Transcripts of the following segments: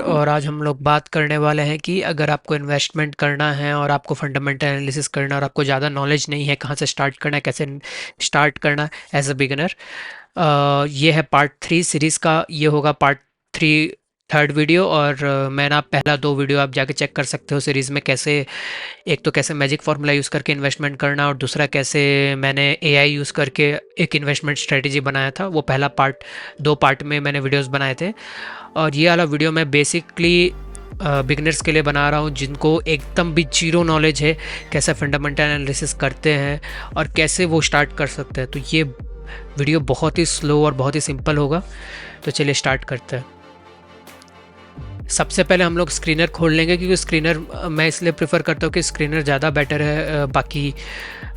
और आज हम लोग बात करने वाले हैं कि अगर आपको इन्वेस्टमेंट करना है और आपको फंडामेंटल एनालिसिस करना है और आपको ज़्यादा नॉलेज नहीं है कहाँ से स्टार्ट करना है, कैसे स्टार्ट करना है एज अ बिगिनर। ये है पार्ट 3 सीरीज़ का, ये होगा पार्ट 3 थर्ड वीडियो। और मैंने आप पहला 2 वीडियो आप जाके चेक कर सकते हो सीरीज़ में, कैसे एक तो कैसे मैजिक फार्मूला यूज़ करके इन्वेस्टमेंट करना और दूसरा कैसे मैंने एआई यूज़ करके एक इन्वेस्टमेंट स्ट्रेटजी बनाया था। वो पहला पार्ट, 2 पार्ट में मैंने वीडियोस बनाए थे। और ये वाला वीडियो मैं बेसिकली बिगनर्स के लिए बना रहा हूँ जिनको एकदम भी जीरो नॉलेज है कैसे फंडामेंटल एनालिसिस करते हैं और कैसे वो स्टार्ट कर सकते हैं। तो ये वीडियो बहुत ही स्लो और बहुत ही सिंपल होगा। तो चलिए स्टार्ट करते हैं। सबसे पहले हम लोग स्क्रीनर खोल लेंगे, क्योंकि स्क्रीनर मैं इसलिए प्रेफर करता हूँ कि स्क्रीनर ज़्यादा बेटर है। बाकी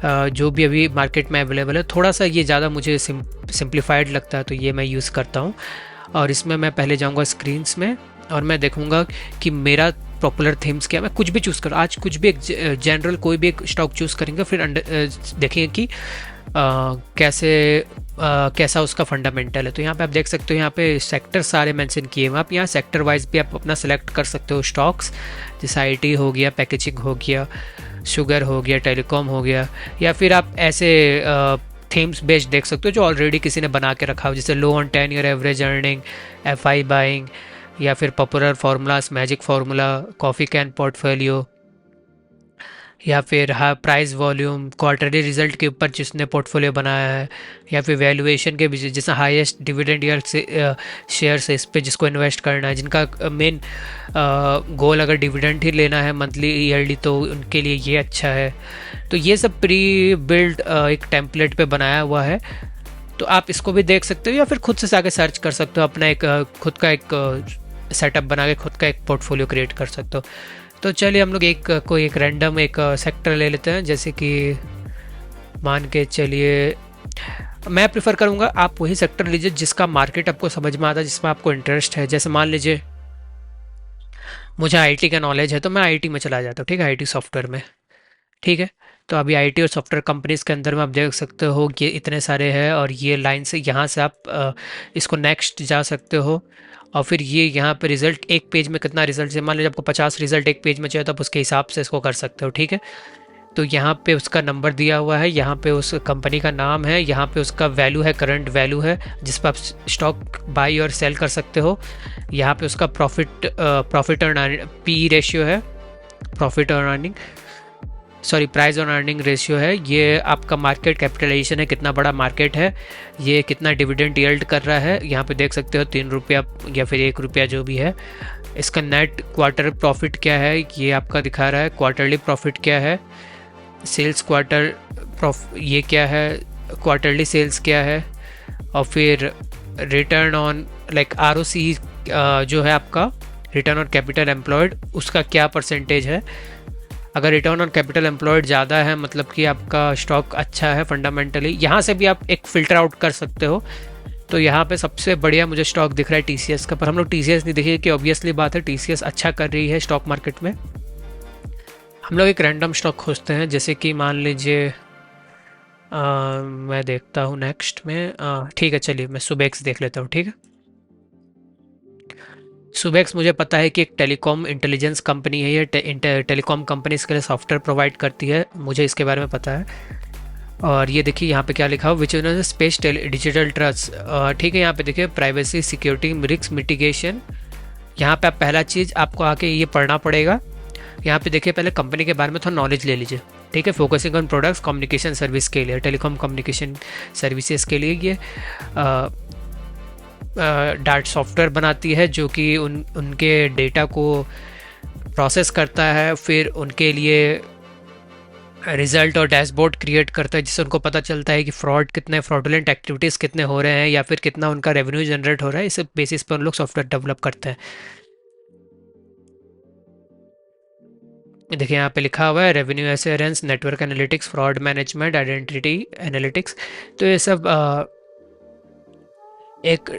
जो भी अभी मार्केट में अवेलेबल है, थोड़ा सा ये ज़्यादा मुझे सिंप्लीफाइड लगता है, तो ये मैं यूज़ करता हूँ। और इसमें मैं पहले जाऊँगा स्क्रीन्स में और मैं देखूँगा कि मेरा पॉपुलर थीम्स क्या। मैं कुछ भी चूज़ करूँ, आज कुछ भी एक जनरल कोई भी एक स्टॉक चूज़ करेंगे, फिर देखेंगे कि कैसा उसका फंडामेंटल है। तो यहाँ पे आप देख सकते हो, यहाँ पे सेक्टर सारे मेंशन किए हुए। आप यहाँ सेक्टर वाइज भी आप अपना सेलेक्ट कर सकते हो स्टॉक्स, जैसे आईटी हो गया, पैकेजिंग हो गया, शुगर हो गया, टेलीकॉम हो गया, या फिर आप ऐसे थीम्स बेस्ड देख सकते हो जो ऑलरेडी किसी ने बना के रखा हो, जैसे लो on 10 year average earning, FI buying, या फिर popular formulas, magic formula, coffee can portfolio, या फिर हाँ प्राइस वॉल्यूम, क्वार्टरली रिजल्ट के ऊपर जिसने पोर्टफोलियो बनाया है, या फिर वैल्यूएशन के बीच जैसे हाईएस्ट डिविडेंड ईयर से शेयर से इस पे जिसको इन्वेस्ट करना है, जिनका मेन गोल अगर डिविडेंड ही लेना है मंथली ईयरली, तो उनके लिए ये अच्छा है। तो ये सब प्री बिल्ड एक टेम्पलेट पे बनाया हुआ है, तो आप इसको भी देख सकते हो या फिर खुद से आके सर्च कर सकते हो, अपना एक खुद का एक सेटअप बना के खुद का एक पोर्टफोलियो क्रिएट कर सकते हो। तो चलिए हम लोग कोई एक रैंडम एक सेक्टर ले लेते हैं, जैसे कि मान के चलिए मैं प्रेफर करूँगा आप वही सेक्टर लीजिए जिसका मार्केट आपको समझ में आता है, जिसमें आपको इंटरेस्ट है। जैसे मान लीजिए मुझे आईटी का नॉलेज है, तो मैं आईटी में चला जाता हूँ, ठीक है, आईटी सॉफ्टवेयर में, ठीक है। तो अभी आईटी और सॉफ्टवेयर कंपनीज के अंदर में आप देख सकते हो कि इतने सारे हैं, और ये लाइन से यहाँ से आप इसको नेक्स्ट जा सकते हो। और फिर ये यहाँ पे रिजल्ट एक पेज में कितना रिजल्ट है, मान लीजिए आपको 50 रिजल्ट एक पेज में चाहिए, तो आप उसके हिसाब से इसको कर सकते हो, ठीक है। तो यहाँ पे उसका नंबर दिया हुआ है, यहाँ पे उस कंपनी का नाम है, यहाँ पे उसका वैल्यू है, करंट वैल्यू है जिस पर आप स्टॉक बाई और सेल कर सकते हो। यहाँ पे उसका प्रॉफिट और पी रेशियो है, प्रॉफिट और earning, sorry price on earning ratio है। ये आपका मार्केट कैपिटलाइजेशन है, कितना बड़ा मार्केट है, ये कितना डिविडेंड यील्ड कर रहा है, यहाँ पे देख सकते हो 3 रुपया या फिर 1 रुपया जो भी है। इसका नेट क्वार्टर प्रॉफिट क्या है ये आपका दिखा रहा है, क्वार्टरली प्रॉफिट क्या है, सेल्स क्वार्टर ये क्या है, क्वार्टरली सेल्स क्या है, और फिर रिटर्न ऑन लाइक आरओसी जो है आपका रिटर्न ऑन कैपिटल एम्प्लॉयड, उसका क्या परसेंटेज है। अगर रिटर्न ऑन कैपिटल एम्प्लॉयड ज़्यादा है मतलब कि आपका स्टॉक अच्छा है फंडामेंटली। यहाँ से भी आप एक फ़िल्टर आउट कर सकते हो। तो यहाँ पे सबसे बढ़िया मुझे स्टॉक दिख रहा है टीसीएस का, पर हम लोग टीसीएस नहीं देखिए कि ऑब्वियसली बात है टीसीएस अच्छा कर रही है स्टॉक मार्केट में। हम लोग एक रैंडम स्टॉक खोजते हैं, जैसे कि मान लीजिए मैं देखता हूँ नेक्स्ट में, ठीक है चलिए मैं सुबेक्स देख लेता हूँ, ठीक है। सुबेक्स मुझे पता है कि एक टेलीकॉम इंटेलिजेंस कंपनी है, ये टेलीकॉम कंपनीज के लिए सॉफ्टवेयर प्रोवाइड करती है, मुझे इसके बारे में पता है। और ये देखिए यहाँ पे क्या लिखा हो, which is space digital trust, ठीक है। यहाँ पे देखिए प्राइवेसी सिक्योरिटी रिस्क मिटिगेशन, यहाँ पे आप पहला चीज़ आपको आके ये पढ़ना पड़ेगा। यहाँ पे देखिए पहले कंपनी के बारे में थोड़ा नॉलेज ले लीजिए, ठीक है। Focusing on products communication service के लिए, टेलीकॉम कम्युनिकेशन सर्विसेज के लिए ये डाटा सॉफ्टवेयर बनाती है जो कि उनके डेटा को प्रोसेस करता है, फिर उनके लिए रिजल्ट और डैशबोर्ड क्रिएट करता है, जिससे उनको पता चलता है कि फ्रॉडुलेंट एक्टिविटीज़ कितने हो रहे हैं या फिर कितना उनका रेवेन्यू जनरेट हो रहा है। इस बेसिस पर उन लोग सॉफ्टवेयर डेवलप करते हैं। देखिए यहाँ पे लिखा हुआ है revenue assurance, network analytics, fraud management, identity analytics. तो ये सब एक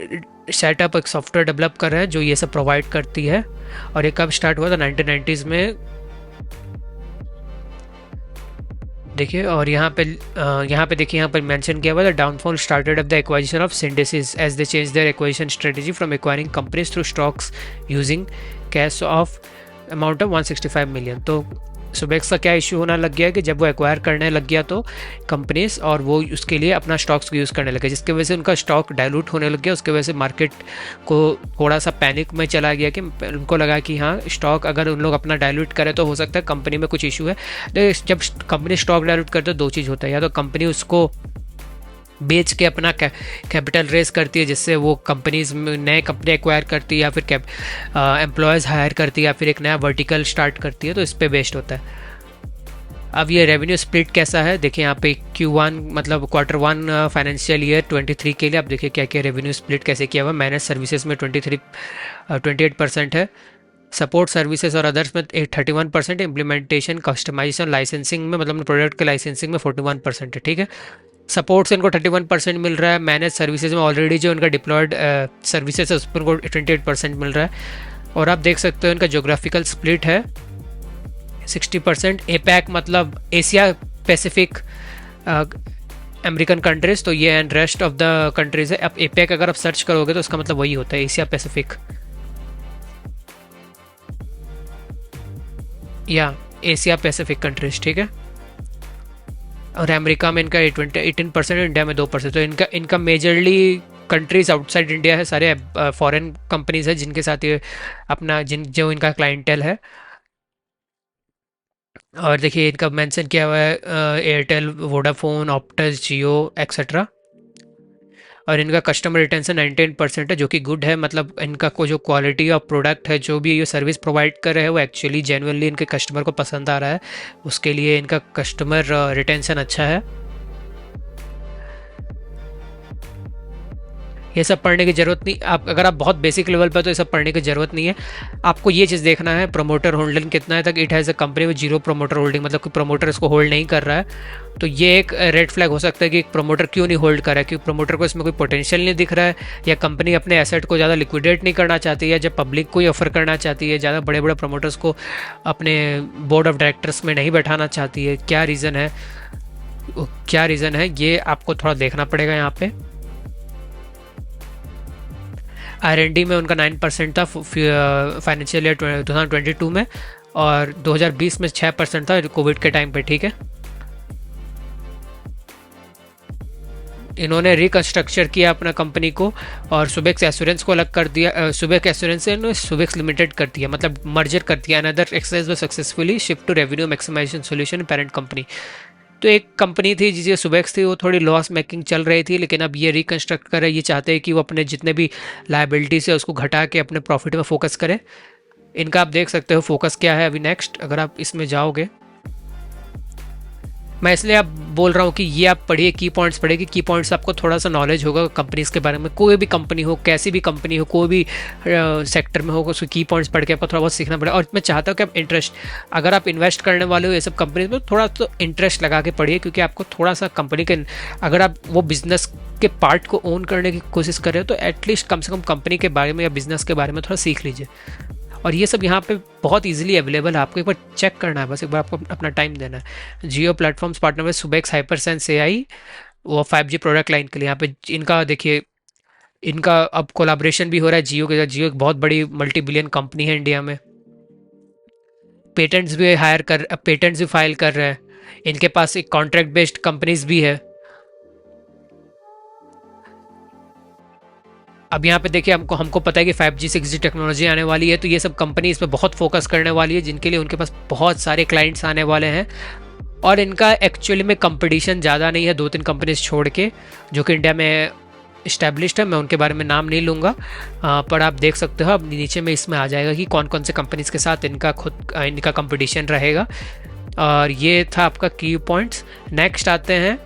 सेटअप एक सॉफ्टवेयर डेवलप कर रहे हैं जो ये सब प्रोवाइड करती है। और ये कब स्टार्ट हुआ था, 1990s में, देखिए। और यहाँ पे देखिए यहाँ पर मेंशन किया हुआ था downfall started of the acquisition of Syndesis as they change their acquisition strategy from acquiring companies through stocks using cash of amount of 165 million. तो सुबेक्स का क्या इशू होना लग गया कि जब वो एक्वायर करने लग गया तो कंपनीज, और वो उसके लिए अपना स्टॉक्स को यूज़ करने लगे, जिसकी वजह से उनका स्टॉक डाइल्यूट होने लग गया। उसकी वजह से मार्केट को थोड़ा सा पैनिक में चला गया कि उनको लगा कि हाँ, स्टॉक अगर उन लोग अपना डाइल्यूट करें तो हो सकता है कंपनी में कुछ इशू है। तो जब कंपनी स्टॉक डाइल्यूट करते है दो चीज़ होता है, या तो कंपनी उसको बेच के अपना कैपिटल रेस करती है, जिससे वो कंपनीज में नए कंपनी एक्वायर करती है, या फिर एम्प्लॉयज़ हायर करती है, या फिर एक नया वर्टिकल स्टार्ट करती है। तो इस पे बेस्ड होता है। अब ये रेवेन्यू स्प्लिट कैसा है देखिए यहाँ पे Q1 मतलब Q1 फाइनेंशियल ईयर 23 के लिए आप देखिए क्या क्या रेवेन्यू स्प्लिट कैसे किया हुआ। मैनेज सर्विसेज में 28% है, सपोर्ट सर्विसेज और अदर्स में 31%, इम्प्लीमेंटेशन कस्टमाइजेशन लाइसेंसिंग में मतलब प्रोडक्ट के लाइसेंसिंग में 41% है। ठीक है, सपोर्ट से इनको 31% मिल रहा है। मैनेज सर्विसेज में ऑलरेडी जो इनका डिप्लॉयड सर्विसेज है उस पर इनको 28% मिल रहा है। और आप देख सकते हो इनका जोग्राफिकल स्प्लिट है 60%। एपैक मतलब एशिया पैसिफिक अमेरिकन कंट्रीज, तो ये and rest of the countries है। अब एपैक अगर आप सर्च करोगे तो उसका मतलब वही होता है, एशिया पैसिफिक या एशिया पैसिफिक कंट्रीज। ठीक है, और अमेरिका में इनका 18%, इंडिया में 2%। तो इनका मेजरली कंट्रीज आउटसाइड इंडिया है, सारे फॉरेन कंपनीज है जिनके साथ ये अपना जो इनका क्लाइंटेल है। और देखिए इनका मेंशन किया हुआ है एयरटेल, वोडाफोन, ऑप्टस, जियो एक्सेट्रा। और इनका कस्टमर रिटेंशन 99% है, जो कि गुड है। मतलब इनका को जो क्वालिटी ऑफ प्रोडक्ट है, जो भी ये सर्विस प्रोवाइड कर रहे हैं वो एक्चुअली जेन्युइनली इनके कस्टमर को पसंद आ रहा है, उसके लिए इनका कस्टमर रिटेंशन अच्छा है। ये सब पढ़ने की ज़रूरत नहीं, आप अगर आप बहुत बेसिक लेवल पर तो ये सब पढ़ने की ज़रूरत नहीं है। आपको ये चीज़ देखना है प्रमोटर होल्डिंग कितना है, तक इट हैज़ अ कंपनी में 0 प्रमोटर होल्डिंग, मतलब कि प्रमोटर इसको होल्ड नहीं कर रहा है। तो ये एक रेड फ्लैग हो सकता है कि प्रमोटर क्यों नहीं होल्ड कर रहा है, क्योंकि प्रमोटर को इसमें कोई पोटेंशियल नहीं दिख रहा है, या कंपनी अपने एसेट को ज़्यादा लिक्विडेट नहीं करना चाहती है, जब पब्लिक को ही ऑफर करना चाहती है, ज़्यादा बड़े बड़े प्रमोटर्स को अपने बोर्ड ऑफ डायरेक्टर्स में नहीं बैठाना चाहती है। क्या रीज़न है, ये आपको थोड़ा देखना पड़ेगा यहाँ पे। R&D में उनका 9% था फाइनेंशियल ईयर 2022 में, और 2020 में 6% था कोविड के टाइम पे। ठीक है, इन्होंने रिकंस्ट्रक्चर किया अपना कंपनी को, और सुबेक्स एश्योरेंस को अलग कर दिया। सुबेक्स एश्योरेंस से इन्होंने सुबेक्स लिमिटेड कर दिया, मतलब मर्जर कर दिया। अनदर एक्सरसाइज में successfully shift to revenue maximization solution parent company. तो एक कंपनी थी जिसे सुबेक्स थी, वो थोड़ी लॉस मेकिंग चल रही थी, लेकिन अब ये रिकंस्ट्रक्ट करे, ये चाहते हैं कि वो अपने जितने भी लायबिलिटीज है उसको घटा के अपने प्रॉफिट में फोकस करें। इनका आप देख सकते हो फोकस क्या है अभी नेक्स्ट, अगर आप इसमें जाओगे। मैं इसलिए आप बोल रहा हूँ कि ये आप पढ़िए, की पॉइंट्स पढ़िए, कि की पॉइंट्स आपको थोड़ा सा नॉलेज होगा कंपनीज के बारे में। कोई भी कंपनी हो, कैसी भी कंपनी हो, कोई भी सेक्टर में हो, उसके की पॉइंट्स पढ़ के आपको थोड़ा बहुत सीखना पड़ेगा। और मैं चाहता हूँ कि आप इंटरेस्ट, अगर आप इन्वेस्ट करने वाले हो ये सब कंपनीज में, थोड़ा तो इंटरेस्ट लगा के पढ़िए, क्योंकि आपको थोड़ा सा कंपनी के, अगर आप वो बिजनेस के पार्ट को ओन करने की कोशिश कर रहे हो तो एटलीस्ट कम से कम कंपनी के बारे में या बिजनेस के बारे में थोड़ा सीख लीजिए। और ये सब यहाँ पे बहुत इजीली अवेलेबल है, आपको एक बार चेक करना है, बस एक बार आपको अपना टाइम देना है। जियो प्लेटफॉर्म्स पार्टनर में सुबेक्स हाइपरसेंस AI, वो 5G प्रोडक्ट लाइन के लिए। यहाँ पे इनका देखिए, इनका अब कोलैबोरेशन भी हो रहा है जियो के साथ। जियो एक बहुत बड़ी मल्टी बिलियन कंपनी है इंडिया में, पेटेंट्स भी फाइल कर रहे हैं। इनके पास एक कॉन्ट्रैक्ट बेस्ड कंपनीज भी है। अब यहाँ पे देखिए, हमको पता है कि 5G 6G टेक्नोलॉजी आने वाली है, तो ये सब कंपनी इस पर बहुत फोकस करने वाली है, जिनके लिए उनके पास बहुत सारे क्लाइंट्स आने वाले हैं। और इनका एक्चुअली में कंपटीशन ज़्यादा नहीं है, 2-3 कंपनीज छोड़ के, जो कि इंडिया में इस्टेब्लिश्ड है। मैं उनके बारे में नाम नहीं लूँगा, पर आप देख सकते हो, अब नीचे में इसमें आ जाएगा कि कौन कौन से कंपनीज के साथ इनका कंपटीशन रहेगा। और ये था आपका की पॉइंट्स। नेक्स्ट आते हैं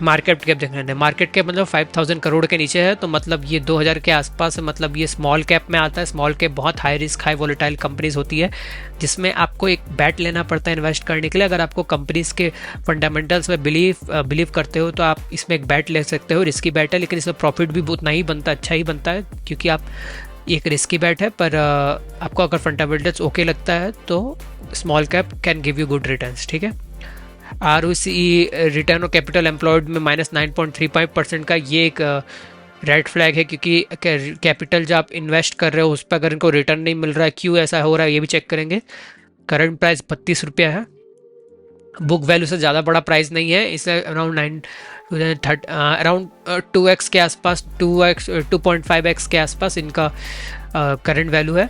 मार्केट कैप देखने हैं। मार्केट कैप मतलब 5000 करोड़ के नीचे है, तो मतलब ये 2000 के आसपास है, मतलब ये स्मॉल कैप में आता है। स्मॉल कैप बहुत high risk high volatile companies होती है, जिसमें आपको एक बैट लेना पड़ता है इन्वेस्ट करने के लिए। अगर आपको कंपनीज के फंडामेंटल्स में बिलीव करते हो तो आप इसमें एक बैट ले सकते हो। रिस्की बैट है, लेकिन इसमें प्रॉफिट भी उतना ही बनता है, अच्छा ही बनता है, क्योंकि आप एक रिस्की बैट है। पर आपको अगर फंडामेंटल्स ओके लगता है तो small cap can give you good returns. ठीक है, ROCE return on capital employed में -9.35% का ये एक रेड फ्लैग है, क्योंकि कैपिटल जो आप इन्वेस्ट कर रहे हो उस पर अगर इनको रिटर्न नहीं मिल रहा है, क्यों ऐसा हो रहा है ये भी चेक करेंगे। करंट प्राइस 32 रुपया है, बुक वैल्यू से ज़्यादा बड़ा प्राइस नहीं है, इसे अराउंड 2x के आसपास, 2.5x के आसपास इनका करंट वैल्यू है।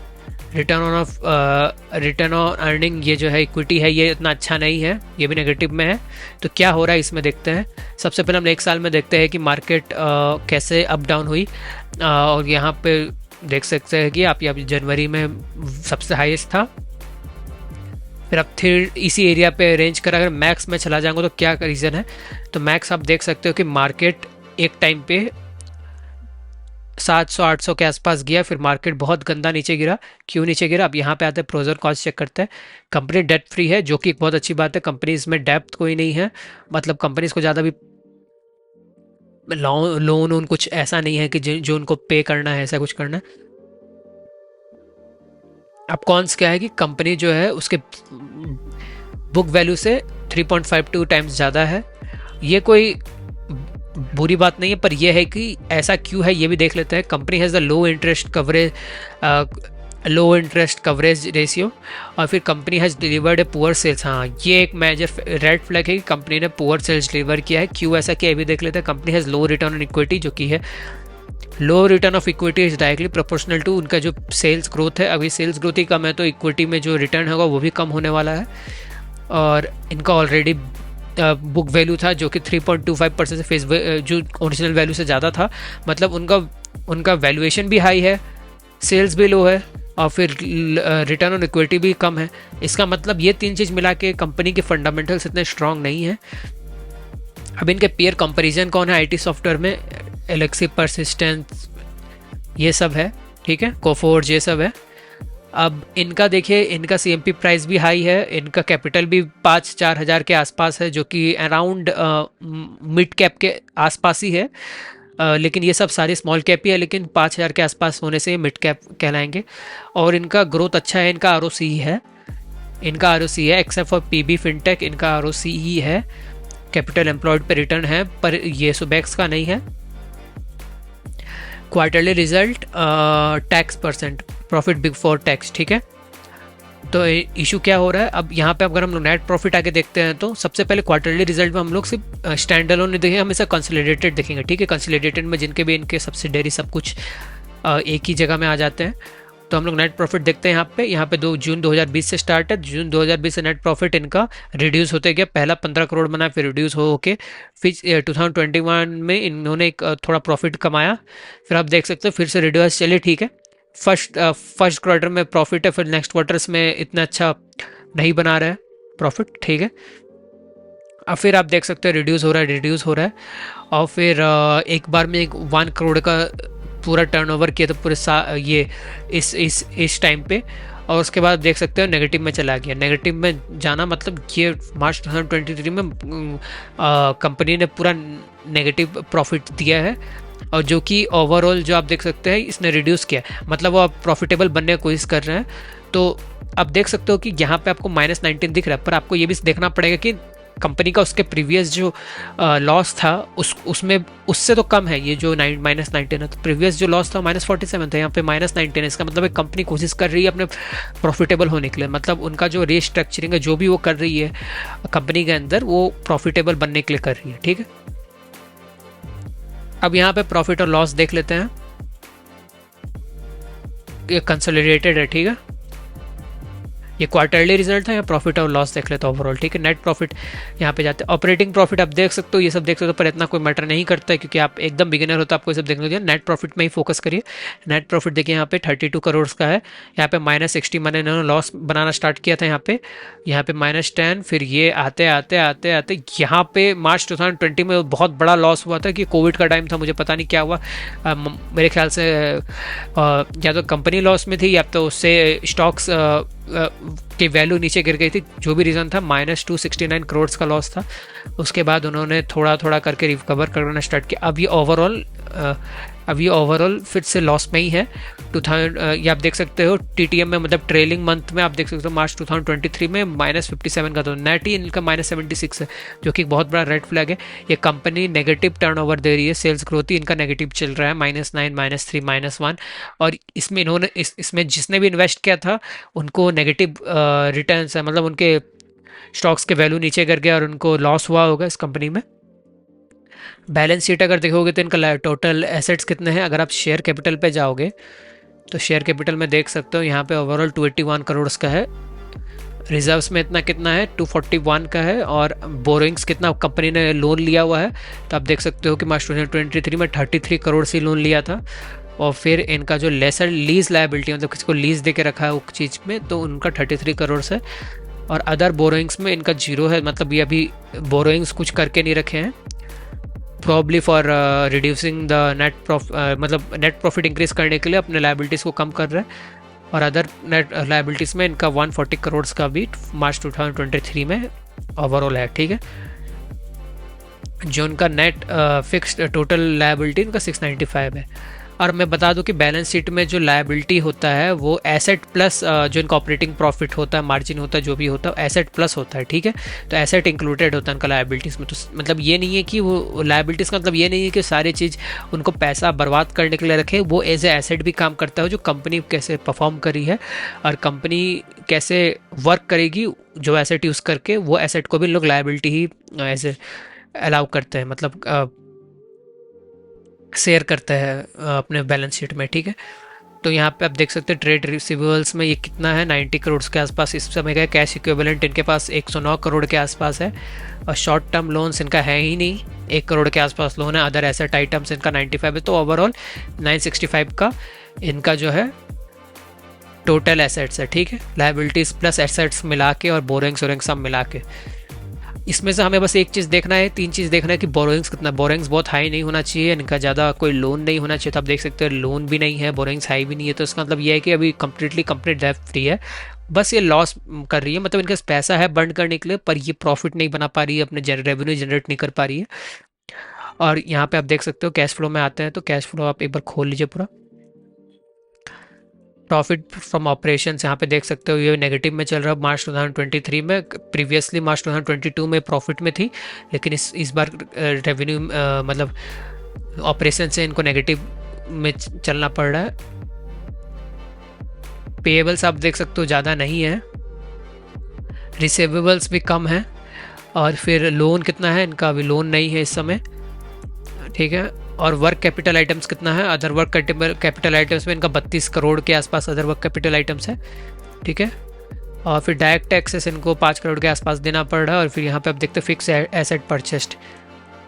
रिटर्न ऑन अर्निंग ये जो है इक्विटी है, ये इतना अच्छा नहीं है, ये भी नेगेटिव में है। तो क्या हो रहा है इसमें देखते हैं। सबसे पहले हम एक साल में देखते हैं कि मार्केट कैसे अप डाउन हुई, और यहाँ पे देख सकते हैं कि आप यहाँ जनवरी में सबसे हाईएस्ट था, फिर अब फिर इसी एरिया पे रेंज कर अगर मैक्स में चला जाऊंगा तो क्या रीज़न है। तो मैक्स आप देख सकते हो कि मार्केट एक टाइम पे 700-800 के आसपास गया, फिर मार्केट बहुत गंदा नीचे गिरा। क्यों नीचे गिरा, अब यहाँ पे आते हैं प्रोज और कॉन्स चेक करते हैं। कंपनी डेट फ्री है, जो कि एक बहुत अच्छी बात है। कंपनीज में डेप्थ कोई नहीं है, मतलब कंपनीज को ज़्यादा भी लोन उन कुछ ऐसा नहीं है कि जो उनको पे करना है, ऐसा कुछ करना है। अब कॉन्स क्या है कि कंपनी जो है उसके बुक वैल्यू से 3.52 टाइम्स ज़्यादा है। ये कोई बुरी बात नहीं है, पर यह है कि ऐसा क्यों है ये भी देख लेते हैं। Company has the low interest coverage ratio, और फिर company has delivered a poor sales. हाँ, ये एक मेजर रेड फ्लैग है कि कंपनी ने पुअर सेल्स डिलीवर किया है। क्यों ऐसा किया ये भी देख लेते हैं। Company has low return on equity, जो कि है low return of equity is directly proportional to उनका जो सेल्स ग्रोथ है। अभी सेल्स ग्रोथ ही कम है तो इक्विटी में जो रिटर्न होगा वो भी कम होने वाला है। और इनका ऑलरेडी बुक वैल्यू था जो कि 3.25% से फेस जो ओरिजिनल वैल्यू से ज़्यादा था, मतलब उनका वैल्यूएशन भी हाई है, सेल्स भी लो है, और फिर रिटर्न ऑन इक्विटी भी कम है। इसका मतलब ये तीन चीज़ मिला के कंपनी के फंडामेंटल्स इतने स्ट्रांग नहीं है। अब इनके पेयर कंपैरिजन कौन है आईटी सॉफ्टवेयर में, एलेक्सी, परसिस्टेंस, ये सब है, ठीक है, कोफोर्ज, ये सब है। अब इनका देखिए, इनका सीएमपी प्राइस भी हाई है, इनका कैपिटल भी 5-4 हज़ार के आसपास है, जो कि अराउंड मिड कैप के आसपास ही है। लेकिन ये सब सारे स्मॉल कैप ही है, लेकिन 5,000 के आसपास होने से मिड कैप कहलाएंगे। और इनका ग्रोथ अच्छा है, इनका आरओसी है, एक्सेप्ट फॉर पीबी फिनटेक, इनका आरओसी ही है। कैपिटल एम्प्लॉयड पे रिटर्न है, पर ये सुबेक्स का नहीं है। Quarterly result, tax percent, profit before tax, ठीक है। तो इशू क्या हो रहा है, अब यहाँ पे अगर हम लोग नेट प्रॉफिट आगे देखते हैं तो सबसे पहले क्वार्टरली रिजल्ट में हम लोग सिर्फ स्टैंड अलोन नहीं देखेंगे, हमेशा कंसोलिडेटेड देखेंगे, ठीक है। कंसोलिडेटेड में जिनके भी इनके सब्सिडरी सब कुछ एक ही जगह में आ जाते हैं। तो हम लोग नेट प्रॉफिट देखते हैं यहाँ पे 2 जून 2020 से स्टार्ट है। जून 2020 से नेट प्रॉफिट इनका रिड्यूस होते गया, पहला 15 करोड़ बना, फिर रिड्यूस हो के फिर 2021 में इन्होंने एक थोड़ा प्रॉफिट कमाया, फिर आप देख सकते हो फिर से रिड्यूस, चलिए ठीक है। फर्स्ट क्वार्टर में प्रॉफिट है, फिर नेक्स्ट क्वार्टर्स में इतना अच्छा नहीं बना रहा है प्रॉफिट, ठीक है। अब फिर आप देख सकते हो रिड्यूस हो रहा है, और फिर एक बार में 1 करोड़ का पूरा टर्नओवर किया तो पूरे ये इस टाइम पे, और उसके बाद देख सकते हो नेगेटिव में चला गया। नेगेटिव में जाना मतलब ये मार्च 2023 में कंपनी ने पूरा नेगेटिव प्रॉफिट दिया है, और जो कि ओवरऑल जो आप देख सकते हैं इसने रिड्यूस किया, मतलब वो आप प्रॉफिटेबल बनने की कोशिश कर रहे हैं। तो आप देख सकते हो कि यहाँ पे आपको -19 दिख रहा है, पर आपको ये भी देखना पड़ेगा कि कंपनी का उसके प्रीवियस जो लॉस था उसमें उससे तो कम है ये जो -19 है। तो प्रीवियस जो लॉस था -47 था, यहाँ पे -19 है। इसका मतलब एक कंपनी कोशिश कर रही है अपने प्रॉफिटेबल होने के लिए, मतलब उनका जो रीस्ट्रक्चरिंग है जो भी वो कर रही है कंपनी के अंदर, वो प्रॉफिटेबल बनने के लिए कर रही है, ठीक है। अब यहाँ पे प्रॉफिट और लॉस देख लेते हैं, ये कंसोलिडेटेड है, ठीक है। ये क्वार्टरली रिजल्ट है, या प्रॉफिट और लॉस देख लेते हैं ओवरऑल, ठीक है। नेट प्रॉफिट यहाँ पे जाते हैं, ऑपरेटिंग प्रॉफिट आप देख सकते हो, ये सब देख सकते हो, पर इतना कोई मैटर नहीं करता है क्योंकि आप एकदम बिगिनर हो तो आपको ये सब देखना चाहिए। नेट प्रॉफिट में ही फोकस करिए। नेट प्रॉफिट देखिए यहाँ पे 32 करोड़ का है, यहाँ पे -60 मैंने इन्होंने लॉस बनाना स्टार्ट किया था, यहाँ पे -10, फिर ये आते यहाँ पे मार्च 2020 में बहुत बड़ा लॉस हुआ था कि कोविड का टाइम था, मुझे पता नहीं क्या हुआ, मेरे ख्याल से या तो कंपनी लॉस में थी या तो उससे स्टॉक्स की वैल्यू नीचे गिर गई थी, जो भी रीज़न था, -269 करोड़ का लॉस था। उसके बाद उन्होंने थोड़ा थोड़ा करके रिकवर करना स्टार्ट किया। अब ये ओवरऑल फिर से लॉस में ही है। 2000 ये आप देख सकते हो TTM में, मतलब ट्रेलिंग मंथ में आप देख सकते हो मार्च 2023 में -57 का, तो नेट ही इनका -76 है, जो कि बहुत बड़ा रेड फ्लैग है। ये कंपनी नेगेटिव टर्नओवर दे रही है, सेल्स ग्रोथ ही इनका नेगेटिव चल रहा है, -9, -3, -1। और इसमें इन्होंने इसमें जिसने भी इन्वेस्ट किया था उनको नेगेटिव रिटर्न्स है, मतलब उनके स्टॉक्स के वैल्यू नीचे गिर गया और उनको लॉस हुआ होगा इस कंपनी में। बैलेंस शीट अगर देखोगे तो इनका टोटल एसेट्स कितने हैं, अगर आप शेयर कैपिटल पे जाओगे तो शेयर कैपिटल में देख सकते हो यहाँ पे ओवरऑल 281 करोड़ का है, रिजर्व्स में इतना कितना है 241 का है, और बोरिंग्स कितना कंपनी ने लोन लिया हुआ है, तो आप देख सकते हो कि मार्च 2023 में 33 करोड़ से लोन लिया था। और फिर इनका जो लेसर लीज लायबिलिटी, मतलब किसी को लीज दे के रखा है उस चीज़ में, तो उनका 33 करोड़ से। और अदर बोरोइंग्स में इनका जीरो है, मतलब ये अभी बोरोइंग्स कुछ करके नहीं रखे हैं, प्रॉब्ली फॉर रिड्यूसिंग द मतलब नेट प्रॉफिट इंक्रीज करने के लिए अपने लाइबिलिटीज़ को कम कर रहे हैं। और अदर नेट लाइबिलिटीज़ में इनका 140 करोड़ का भी मार्च 2023 में ओवरऑल है, ठीक है। जो उनका नेट फिक्स्ड टोटल लायबिलिटी इनका 695 है। और मैं बता दूं कि बैलेंस शीट में जो लायबिलिटी होता है वो एसेट प्लस जो इनका ऑपरेटिंग प्रॉफिट होता है, मार्जिन होता है, जो भी होता है एसेट प्लस होता है, ठीक है। तो एसेट इंक्लूडेड होता है उनका लायबिलिटीज़ में। तो मतलब ये नहीं है कि वो लायबिलिटीज़ का मतलब ये नहीं है कि सारी चीज़ उनको पैसा बर्बाद करने के लिए रखे, वो एज ए एसेट भी काम करता है, जो कंपनी कैसे परफॉर्म करी है और कंपनी कैसे वर्क करेगी, जो एसेट यूज़ करके, वो एसेट को भी लोग लायबिलिटी ही ऐसे अलाउ करते हैं, मतलब शेयर करता है अपने बैलेंस शीट में, ठीक है। तो यहाँ पे आप देख सकते हैं ट्रेड रिसीवेबल्स में ये कितना है, 90 करोड़ के आसपास इस समय का। कैश इक्विवेलेंट इनके पास 109 करोड़ के आसपास है। और शॉर्ट टर्म लोन्स इनका है ही नहीं, 1 करोड़ के आसपास लोन है। अदर एसेट आइटम्स इनका 95 है। तो ओवरऑल 965 का इनका जो है टोटल एसेट्स है, ठीक है। लायबिलिटीज़ प्लस एसेट्स मिला के और बोरिंग्स सब मिला के। इसमें से हमें बस एक चीज़ देखना है, 3 चीज़ देखना है कि बोरोइंग्स कितना। बोरोइंग्स बहुत हाई नहीं होना चाहिए, इनका ज़्यादा कोई लोन नहीं होना चाहिए। तो आप देख सकते हो लोन भी नहीं है, बोरोइंग्स हाई भी नहीं है, तो इसका मतलब ये है कि अभी कंप्लीटली कंप्लीट डेट फ्री है। बस ये लॉस कर रही है, मतलब इनके पास पैसा है बर्न करने के लिए, पर ये प्रॉफिट नहीं बना पा रही है, अपने रेवेन्यू जनरेट नहीं कर पा रही है। और यहाँ पे आप देख सकते हो कैश फ्लो में आते हैं, तो कैश फ्लो आप एक बार खोल लीजिए पूरा। प्रॉफिट फ्रॉम ऑपरेशंस यहाँ पे देख सकते हो ये नेगेटिव में चल रहा है मार्च 2023 में। प्रीवियसली मार्च 2022 में प्रॉफिट में थी, लेकिन इस बार रेवेन्यू मतलब ऑपरेशन से इनको नेगेटिव में चलना पड़ रहा है। पेएबल्स आप देख सकते हो ज़्यादा नहीं है, रिसीवेबल्स भी कम है। और फिर लोन कितना है इनका, अभी लोन नहीं है इस समय, ठीक है। और वर्क कैपिटल आइटम्स कितना है, अदर वर्क कैपिटल आइटम्स में इनका 32 करोड़ के आसपास अदर वर्क कैपिटल आइटम्स है, ठीक है। और फिर डायरेक्ट टैक्सेस इनको 5 करोड़ के आसपास देना पड़ रहा है। और फिर यहाँ पे आप देखते हैं फिक्स एसेट परचेस्ड,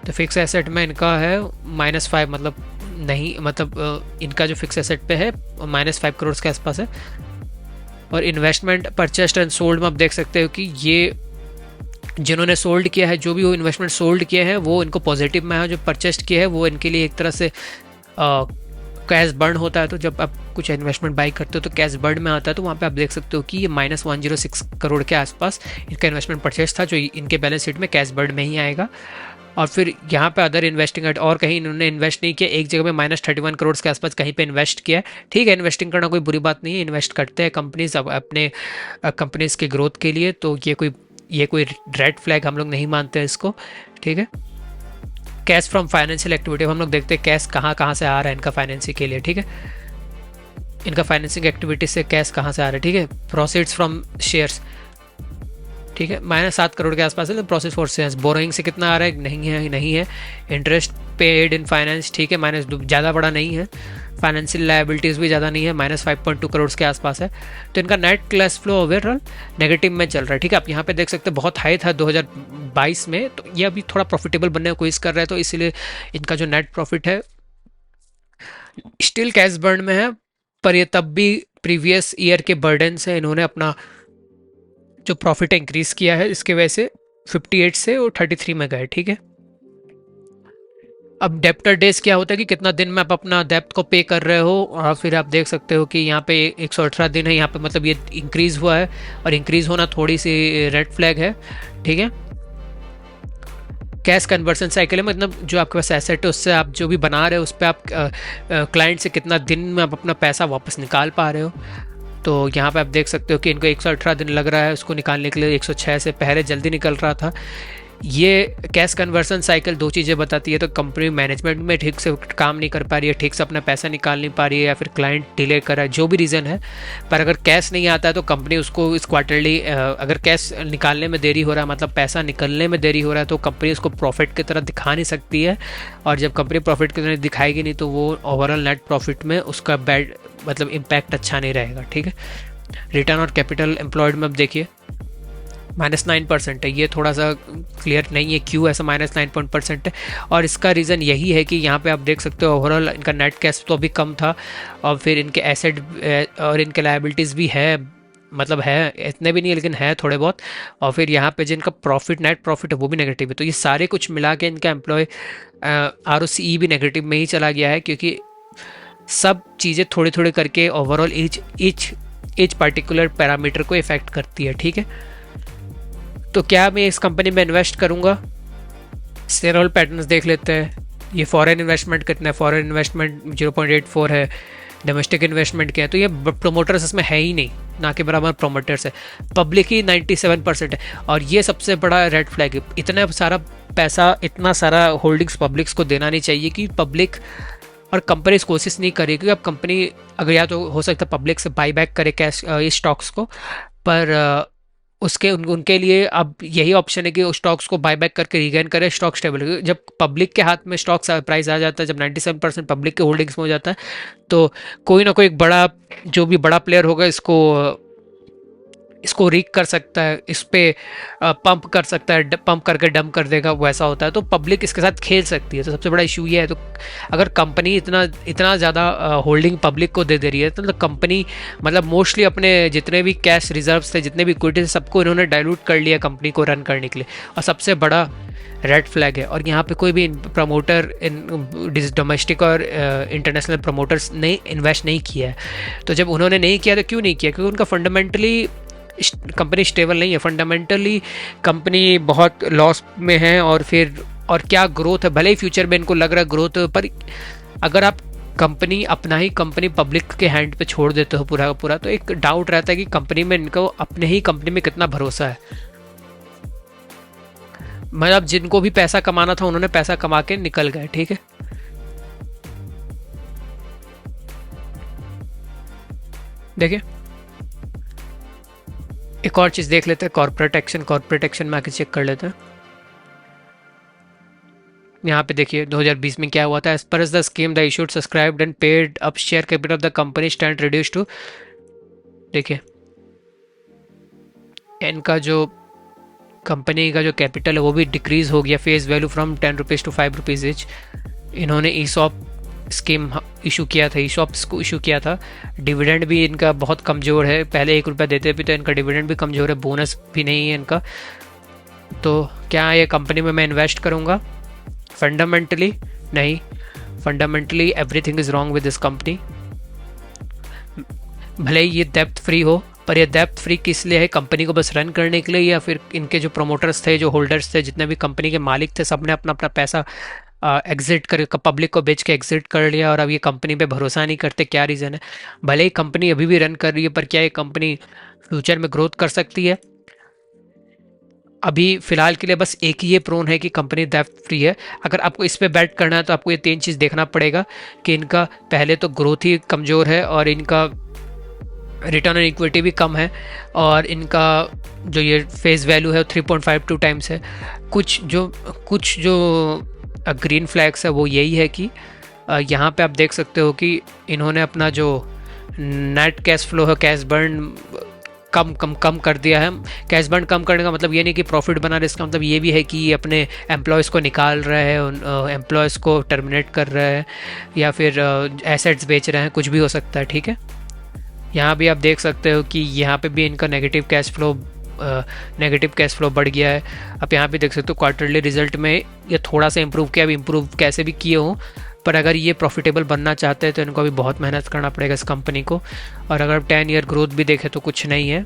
तो फिक्स एसेट में इनका है -5, मतलब नहीं, मतलब इनका जो फिक्स एसेट पे है -5 करोड़ के आसपास है। और इन्वेस्टमेंट परचेस्ड एंड सोल्ड में आप देख सकते हो कि ये जिन्होंने सोल्ड किया है, जो भी वो इन्वेस्टमेंट सोल्ड किए हैं वो इनको पॉजिटिव में है, जो परचेस्ड किया है वो इनके लिए एक तरह से कैश बर्न होता है। तो जब आप कुछ इन्वेस्टमेंट बाई करते हो तो कैश बर्न में आता है, तो वहाँ पे आप देख सकते हो कि ये -106 करोड़ के आसपास इनका इन्वेस्टमेंट परचेज था, जो इनके बैलेंस शीट में कैश बर्न में ही आएगा। और फिर यहाँ पे अदर इन्वेस्टिंग और कहीं इन्होंने इन्वेस्ट नहीं किया, एक जगह में -31 करोड़ के आसपास कहीं पे इन्वेस्ट किया है, ठीक है। इन्वेस्टिंग करना कोई बुरी बात नहीं है, इन्वेस्ट करते हैं कंपनीज अपने कंपनीज के ग्रोथ के लिए, तो ये कोई रेड फ्लैग हम लोग नहीं मानते हैं इसको, ठीक है। कैश फ्रॉम फाइनेंशियल एक्टिविटी हम लोग देखते हैं कैश कहाँ से आ रहा है इनका फाइनेंसिंग के लिए, ठीक है। इनका फाइनेंसिंग एक्टिविटी से कैश कहाँ से आ रहा है, ठीक है। प्रोसीड्स फ्रॉम शेयर्स, ठीक है, -7 करोड़ के आसपास है। प्रोसेस फॉर शेयर्स, बोरोइंग से कितना आ रहा है, नहीं है। इंटरेस्ट पेड इन फाइनेंस, ठीक है, ज़्यादा बड़ा नहीं है। फाइनेंशियल लायबिलिटीज़ भी ज़्यादा नहीं है, -5.2 करोड़ के आसपास है। तो इनका net cash flow overall negative में चल रहा है, ठीक है। आप यहाँ पे देख सकते हैं बहुत हाई था 2022 में, तो ये अभी थोड़ा प्रॉफिटेबल बनने की कोशिश कर रहा है, तो इसीलिए इनका जो नेट प्रॉफिट है स्टिल कैश बर्न में है। पर ये तब भी प्रीवियस ईयर के बर्डन से इन्होंने अपना जो प्रॉफिट इंक्रीज किया है, इसके वजह से 58 से और 33 में गए, ठीक है। अब डेप्टर डेज क्या होता है कि कितना दिन में आप अपना डेप्ट को पे कर रहे हो, और फिर आप देख सकते हो कि यहाँ पे 118 दिन है यहाँ पे, मतलब ये इंक्रीज़ हुआ है, और इंक्रीज़ होना थोड़ी सी रेड फ्लैग है, ठीक है। कैश कन्वर्सन साइकिल है, मतलब जो आपके पास एसेट है उससे आप जो भी बना रहे हो उस पर आप क्लाइंट से कितना दिन में आप अपना पैसा वापस निकाल पा रहे हो। तो यहाँ पे आप देख सकते हो कि इनको 118 दिन लग रहा है उसको निकालने के लिए, 106 से पहले जल्दी निकल रहा था। ये कैश कन्वर्सन साइकिल दो चीज़ें बताती है, तो कंपनी मैनेजमेंट में ठीक से काम नहीं कर पा रही है, ठीक से अपना पैसा निकाल नहीं पा रही है, या फिर क्लाइंट डिले कर रहा है, जो भी रीज़न है। पर अगर कैश नहीं आता है तो कंपनी उसको इस क्वार्टरली, अगर कैश निकालने में देरी हो रहा है, मतलब पैसा निकलने में देरी हो रहा है, तो कंपनी उसको प्रॉफिट की तरह दिखा नहीं सकती है। और जब कंपनी प्रॉफिट की तरह दिखाएगी नहीं तो वो ओवरऑल नेट प्रॉफिट में उसका बैड मतलब इम्पैक्ट अच्छा नहीं रहेगा, ठीक है। रिटर्न और कैपिटल एम्प्लॉयड में अब देखिए -9% है, ये थोड़ा सा क्लियर नहीं है क्यों ऐसा -9% है। और इसका रीज़न यही है कि यहाँ पे आप देख सकते हो ओवरऑल इनका नेट कैश तो अभी कम था, और फिर इनके एसेट और इनके लायबिलिटीज़ भी है, मतलब है इतने भी नहीं लेकिन है थोड़े बहुत, और फिर यहाँ पे जिनका प्रॉफिट नेट प्रॉफिट है वो भी नेगेटिव है। तो ये सारे कुछ मिला के इनका एम्प्लॉय ROCE भी नेगेटिव में ही चला गया है, क्योंकि सब चीज़ें थोड़ी थोड़ी करके ओवरऑल ईच पर्टिकुलर पैरामीटर को इफेक्ट करती है, ठीक है। तो क्या मैं इस कंपनी में इन्वेस्ट करूंगा? शेयर होल्ड पैटर्न्स देख लेते हैं। ये फॉरेन इन्वेस्टमेंट कितना है, फॉरेन इन्वेस्टमेंट 0.84 है, डोमेस्टिक इन्वेस्टमेंट क्या है, तो ये प्रोमोटर्स इसमें है ही नहीं, ना के बराबर प्रोमोटर्स है। पब्लिक ही 97% है, और ये सबसे बड़ा रेड फ्लैग है। इतना सारा पैसा, इतना सारा होल्डिंग्स पब्लिक्स को देना नहीं चाहिए, कि पब्लिक और कंपनीज कोशिश नहीं करेगी, क्योंकि अब कंपनी अगर या तो हो सकता है पब्लिक से बाई बैक करे कैश इस स्टॉक्स को, पर उसके उनके लिए अब यही ऑप्शन है कि उस स्टॉक्स को बाय बैक करके रीगेन करें, स्टॉक स्टेबल। जब पब्लिक के हाथ में स्टॉक प्राइस आ जाता है, जब 97% पब्लिक के होल्डिंग्स में हो जाता है, तो कोई ना कोई बड़ा, जो भी बड़ा प्लेयर होगा इसको रीक कर सकता है, इस पे पंप कर सकता है, पंप करके डंप कर देगा, वैसा होता है। तो पब्लिक इसके साथ खेल सकती है, तो सबसे बड़ा इशू ये है। तो अगर कंपनी इतना ज़्यादा होल्डिंग पब्लिक को दे रही है, तो कंपनी मतलब मोस्टली अपने जितने भी कैश रिजर्व्स थे, जितने भी इक्विटी थे, सबको इन्होंने डाइल्यूट कर लिया कंपनी को रन करने के लिए, और सबसे बड़ा रेड फ्लैग है। और यहाँ पे कोई भी प्रमोटर, डोमेस्टिक और इंटरनेशनल प्रमोटर्स ने इन्वेस्ट नहीं किया है। तो जब उन्होंने नहीं किया तो क्यों नहीं किया? क्योंकि उनका फंडामेंटली कंपनी स्टेबल नहीं है, फंडामेंटली कंपनी बहुत लॉस में है, और क्या ग्रोथ है, भले ही फ्यूचर में इनको लग रहा है ग्रोथ, पर अगर आप कंपनी अपना ही कंपनी पब्लिक के हैंड पे छोड़ देते हो पूरा का पूरा, तो एक डाउट रहता है कि कंपनी में इनको अपने ही कंपनी में कितना भरोसा है। मतलब जिनको भी पैसा कमाना था उन्होंने पैसा कमा के निकल गए, ठीक है। देखिए एक और चीज देख लेते हैं, कॉर्पोरेट एक्शन में आके चेक कर लेते हैं। यहाँ पे देखिए 2020 में क्या हुआ था। As per the scheme the issued subscribed and paid up share capital of the company stand reduce to, देखिए इनका जो कंपनी का जो कैपिटल है वो भी डिक्रीज हो गया, face value from 10 rupees to 5 rupees each. इन्होंने ईसॉप स्कीम इशू किया था, ईसॉप्स को इशू किया था। डिविडेंड भी इनका बहुत कमज़ोर है, पहले 1 रुपया देते भी तो इनका डिविडेंड भी कमज़ोर है, बोनस भी नहीं है इनका। तो क्या ये कंपनी में मैं इन्वेस्ट करूँगा? फंडामेंटली नहीं, fundamentally everything is wrong with this company. भले ही ये डेप्थ फ्री हो, पर ये डेप्थ फ्री किस लिए है? कंपनी को बस रन करने के लिए, या फिर इनके जो प्रोमोटर्स थे, जो होल्डर्स थे, जितने भी कंपनी के मालिक थे, सबने अपना अपना पैसा एग्जिट कर, पब्लिक को बेच के एग्जिट कर लिया, और अब ये कंपनी पे भरोसा नहीं करते। क्या रीज़न है? भले ही कंपनी अभी भी रन कर रही है, पर क्या ये कंपनी फ्यूचर में ग्रोथ कर सकती है? अभी फिलहाल के लिए बस एक ही ये प्रोन है कि कंपनी डेप्थ फ्री है। अगर आपको इस पे बैट करना है तो आपको ये 3 चीज़ देखना पड़ेगा कि इनका पहले तो ग्रोथ ही कमज़ोर है, और इनका रिटर्न ऑन इक्विटी भी कम है, और इनका जो ये फेस वैल्यू है 3.52 टाइम्स है। कुछ जो ग्रीन फ्लैग्स है वो यही है कि यहाँ पे आप देख सकते हो कि इन्होंने अपना जो नेट कैश फ्लो है, कैश बर्न कम कर दिया है। कैश बर्न कम करने का मतलब ये नहीं कि प्रॉफिट बना रहे, इसका मतलब ये भी है कि ये अपने एम्प्लॉयज़ को निकाल रहे हैं, उन एम्प्लॉयज़ को टर्मिनेट कर रहे हैं, या फिर एसेट्स बेच रहे हैं, कुछ भी हो सकता है, ठीक है। यहाँ भी आप देख सकते हो कि यहाँ पे भी इनका negative cash flow negative cash flow बढ़ गया है। आप यहाँ पे देख सकते हो क्वार्टरली रिजल्ट में ये थोड़ा सा इम्प्रूव किया, अभी इम्प्रूव कैसे भी किए हों, पर अगर ये प्रॉफिटेबल बनना चाहते हैं तो इनको अभी बहुत मेहनत करना पड़ेगा इस कंपनी को। और अगर 10 ईयर ग्रोथ भी देखें तो कुछ नहीं है।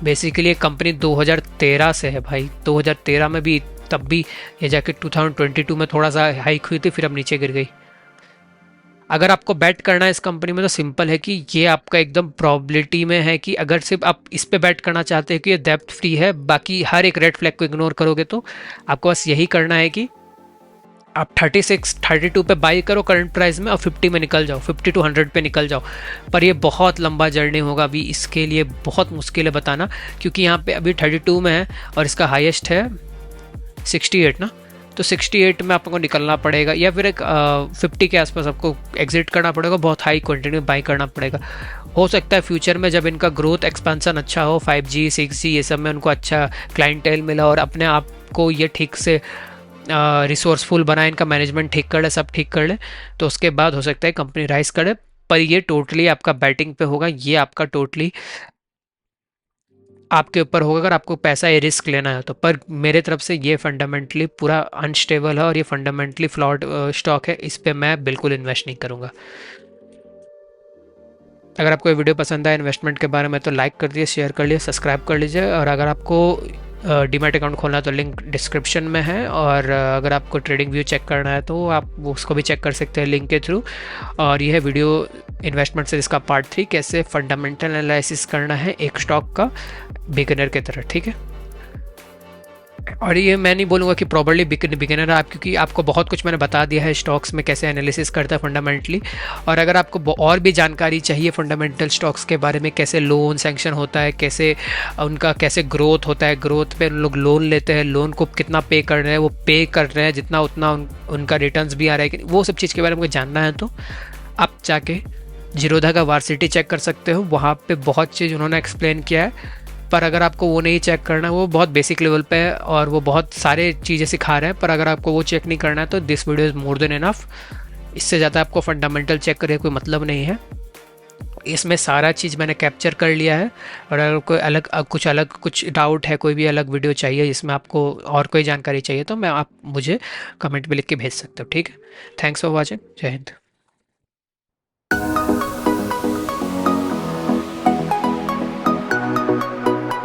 बेसिकली ये कंपनी 2013 से है भाई, 2013 में भी, तब भी ये जाके 2022 में थोड़ा सा हाइक हुई थी, फिर अब नीचे गिर गई। अगर आपको बैट करना है इस कंपनी में तो सिंपल है कि ये आपका एकदम प्रॉबिलिटी में है कि अगर सिर्फ आप इस पे बैट करना चाहते हैं कि ये डेप्थ फ्री है, बाकी हर एक रेड फ्लैग को इग्नोर करोगे, तो आपको बस यही करना है कि आप 36 32 पे बाई करो करंट प्राइस में और 50 में निकल जाओ, 50 to 100 पे निकल जाओ। पर ये बहुत लंबा जर्नी होगा, अभी इसके लिए बहुत मुश्किल है बताना, क्योंकि यहाँ पे अभी 32 में है और इसका हाईएस्ट है 68 ना, तो 68 में आपको निकलना पड़ेगा या फिर एक 50 के आसपास आपको एग्जिट करना पड़ेगा, बहुत हाई क्वांटिटी में बाई करना पड़ेगा। हो सकता है फ्यूचर में जब इनका ग्रोथ एक्सपेंशन अच्छा हो, 5G 6G ये सब में उनको अच्छा क्लाइंटेल मिला और अपने आप को ये ठीक से रिसोर्सफुल बनाए, इनका मैनेजमेंट ठीक कर ले, सब ठीक कर ले, तो उसके बाद हो सकता है कंपनी राइज करे। पर ये टोटली आपका बैटिंग पे होगा, ये आपका टोटली आपके ऊपर होगा अगर आपको पैसा ये रिस्क लेना है तो। पर मेरे तरफ से ये फंडामेंटली पूरा अनस्टेबल है और ये फंडामेंटली फ्लॉड स्टॉक है, इस पर मैं बिल्कुल इन्वेस्ट नहीं करूँगा। अगर आपको ये वीडियो पसंद आया इन्वेस्टमेंट के बारे में तो लाइक कर दिए, शेयर कर लिए, सब्सक्राइब कर लीजिए। और अगर आपको डीमैट अकाउंट खोलना है तो लिंक डिस्क्रिप्शन में है, और अगर आपको ट्रेडिंग व्यू चेक करना है तो आप उसको भी चेक कर सकते हैं लिंक के थ्रू। और यह वीडियो इन्वेस्टमेंट से इसका पार्ट 3, कैसे फंडामेंटल एनालिसिस करना है एक स्टॉक का बिगिनर की तरह, ठीक है। और ये मैं नहीं बोलूँगा कि प्रॉपर्ली बिगिनर है आप, क्योंकि आपको बहुत कुछ मैंने बता दिया है स्टॉक्स में कैसे एनालिसिस करता है फंडामेंटली। और अगर आपको और भी जानकारी चाहिए फंडामेंटल स्टॉक्स के बारे में, कैसे लोन सैंक्शन होता है, कैसे उनका कैसे ग्रोथ होता है, ग्रोथ पे उन लोग लोन लेते हैं, लोन को कितना पे कर रहे हैं, वो पे कर रहे हैं जितना उतना उनका रिटर्न्स भी आ रहा है कि वो सब चीज़ के बारे में जानना है तो आप जाके जीरोधा का वार्सिटी चेक कर सकते हो, वहाँ पे बहुत चीज़ उन्होंने एक्सप्लेन किया है। पर अगर आपको वो नहीं चेक करना है, वो बहुत बेसिक लेवल पे है और वो बहुत सारे चीज़ें सिखा रहे हैं, पर अगर आपको वो चेक नहीं करना है तो this video is more than enough. इससे ज़्यादा आपको फंडामेंटल चेक करने कोई मतलब नहीं है, इसमें सारा चीज़ मैंने कैप्चर कर लिया है। और अगर कोई कुछ डाउट है, कोई भी अलग वीडियो चाहिए जिसमें आपको और कोई जानकारी चाहिए तो आप मुझे कमेंट में लिख के भेज सकते हो, ठीक है। थैंक्स फॉर वॉचिंग, जय हिंद।